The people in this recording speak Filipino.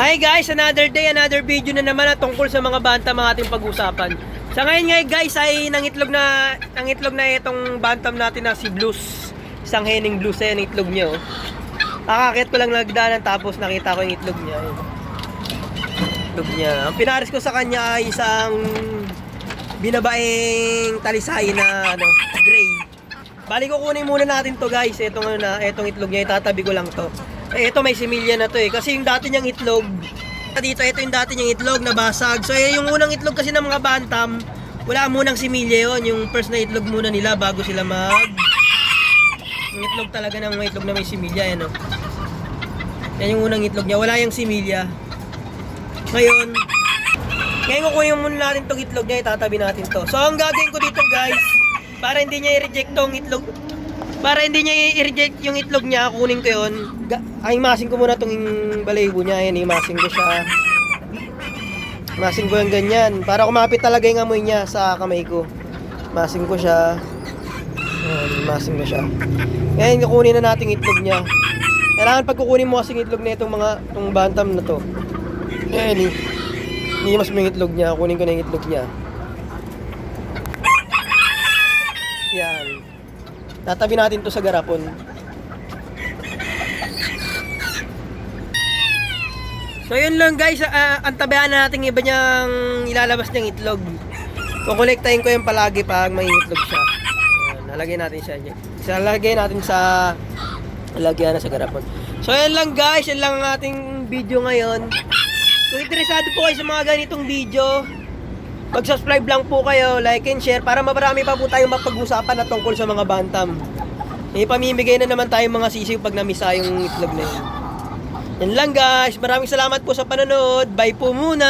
Hi guys, another day, another video na naman na tungkol sa mga bantam ang ating pag-usapan. Sa ngayon guys ay nangitlog na itong bantam natin na si Blues. Isang henning Blues ay ang itlog niya. Oh. Kakakit ko lang nagdaanan tapos nakita ko yung itlog niya. Itlog niya. Ang pinares ko sa kanya ay isang binabaeng talisay na gray. Bali ko kunin muna natin to guys. Itong itlog niya, itatabi ko lang to. Ito may similya na to kasi yung dati niyang itlog dito, ito yung dati niyang itlog na basag. So yung unang itlog kasi ng mga bantam, wala munang similya yon, yung first na itlog muna nila bago sila yung itlog talaga ng mga itlog na may similya. Yan yung unang itlog niya, wala yung similya. Ngayon kukunin muna natin tong itlog niya, itatabi natin to. So ang gagawin ko dito guys, para hindi niya i-reject tong itlog, para hindi niya i-reject yung itlog niya, kunin ko yun. Imasing ko muna itong balahibo niya. Ayan, imasing ko siya. Imasing ko yung ganyan. Para kumapit talaga yung amoy niya sa kamay ko. Imasing ko siya. Ayan, imasing ko siya. Ngayon, kukunin na natin itlog niya. Kailangan pag kukunin mo kasing itlog na itong bantam na to. Ayan, hindi mas mo yung itlog niya. Kunin ko na yung itlog niya. Yan. Tatabi natin to sa garapon. So yun lang guys, antabayan na natin iba niyang ilalabas niyang itlog. Kukolektahin ko yung palagi pag may itlog siya. Nalagay natin siya. Nalagay natin sa lagyan na sa garapon. So yun lang guys, yun lang ang ating video ngayon. Kung interesado po kayo sa mga ganitong video, mag-subscribe lang po kayo, like and share para marami pa po tayong mapag-usapan na tungkol sa mga bantam. Pamimigay na naman tayong mga sisiw pag namisa yung itlog na yun. Yan lang guys, maraming salamat po sa panonood. Bye po muna!